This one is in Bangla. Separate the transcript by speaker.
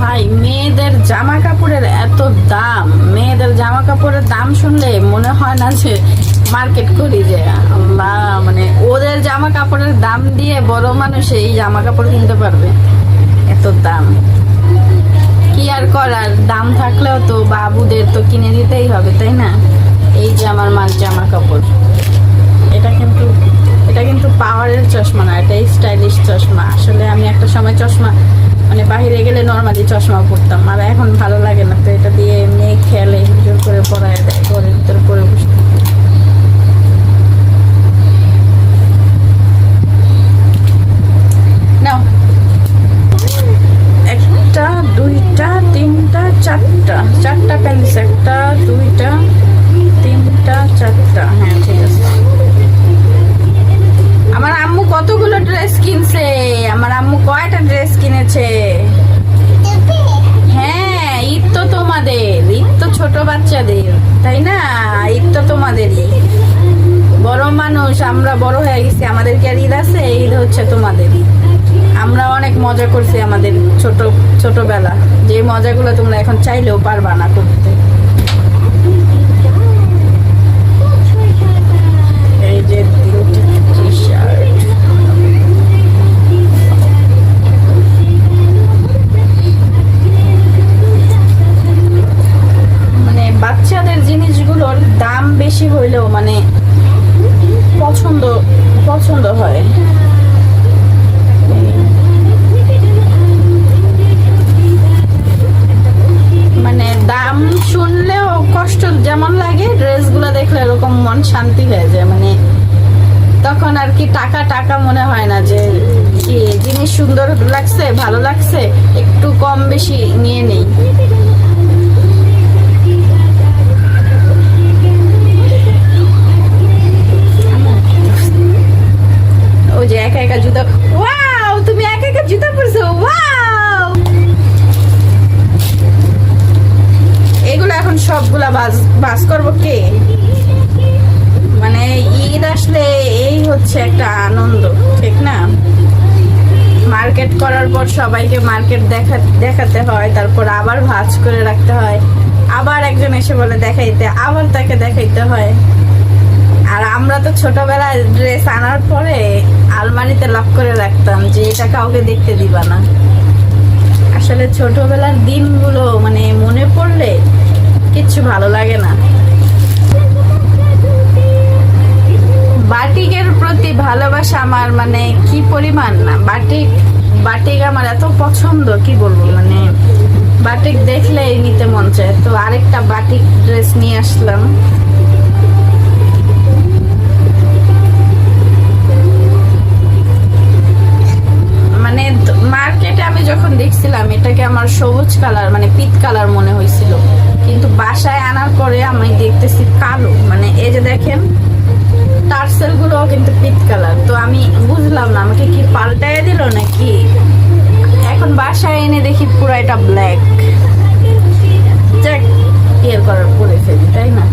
Speaker 1: ভাই মেয়েদের জামা কাপড়ের এত দাম, মেয়েদের জামা কাপড়ের দাম শুনলে মনে হয় না যে মার্কেট করি যে আল্লাহ, মানে ওদের জামা কাপড়ের দাম দিয়ে বড় মানুষ এই জামা কাপড় কিনতে পারবে, এত দাম। কি আর করার, দাম থাকলেও তো বাবুদের তো কিনে দিতেই হবে, তাই না? এই যে আমার মার জামা কাপড়, এটা কিন্তু পাওয়ারের চশমা না, এটা স্টাইলিশ চশমা। আসলে আমি একটা সময় চশমা মানে বাইরে গেলে নর্মালি চশমা পরতাম, আর এখন ভালো লাগে না, তো এটা দিয়ে মেয়ে খেলে জোর করে পরায় দেয়, ঘরের ভিতরে পরে বসে। নাও, একটা দুইটা তিনটা চারটা প্যান্ট, একটা দুইটা তিনটা চারটা, হ্যাঁ ঠিক আছে। আমার আম্মু কতগুলো ড্রেস কিনছে, আমার আম্মু কয়টা ড্রেস কিনেছে। হ্যাঁ, ঈদ তো তোমাদের, ঈদ তো ছোট বাচ্চাদের, তাই না? ঈদ তো তোমাদেরই, বড় মানুষ আমরা বড় হয়ে গেছি, আমাদের কি আর ঈদ আছে? ঈদ হচ্ছে তোমাদেরই। আমরা অনেক মজা করছি আমাদের ছোটবেলা, যে মজাগুলো তোমরা এখন চাইলেও পারবা না করতে। এই যে মানে বাচ্চাদের জিনিসগুলোর দাম বেশি হইলেও মানে পছন্দ হয়। মানে দাম শুনলেও কষ্ট যেমন লাগে, ড্রেসগুলো দেখলে এরকম মন শান্তি হয়ে যায়, মানে তখন আর কি টাকা মনে হয় না, যে কি জিনিস সুন্দর লাগছে, ভালো লাগছে, একটু কম বেশি নিয়ে নেই। ও যে একা একা জুতা, ওয়াও তুমি একা একা জুতা পরছো, ওয়াও। এগুলো এখন সবগুলা বাস করবো কে? মানে ঈদ আসলে এই হচ্ছে একটা আনন্দ, ঠিক না? মার্কেট করার পর সবাইকে মার্কেট দেখাতে হয়, তারপর আবার ভাঁজ করে রাখতে হয়, আবার একজন এসে বলে দেখাইতে, আবার তাকে দেখাইতে হয়। আর আমরা তো ছোটবেলায় ড্রেস আনার পরে আলমারিতে লক করে রাখতাম যে এটা কাউকে দেখতে দিবা না। আসলে ছোটবেলার দিনগুলো মানে মনে পড়লে কিচ্ছু ভালো লাগে না। বাটিকের প্রতি ভালোবাসা আমার মানে কি পরিমাণ না, বাটিক আমার এত পছন্দ, কি বলবো, মানে বাটিক দেখলেই নিতে মন চায়। তো আরেকটা বাটিক ড্রেস নিয়ে আসলাম। মানে মার্কেটে আমি যখন দেখছিলাম এটাকে আমার সবুজ কালার মানে পিত কালার মনে হয়েছিল, কিন্তু বাসায় আনার পরে আমি দেখতেছি কালো। মানে এই যে দেখেন টার্সেল গুলো কিন্তু পিত কালার, তো আমি বুঝলাম না আমাকে কি পাল্টায় দিল নাকি। এখন বাসায় এনে দেখি পুরো এটা ব্ল্যাক। যাক, এর করার পরে ফেলি, তাই না?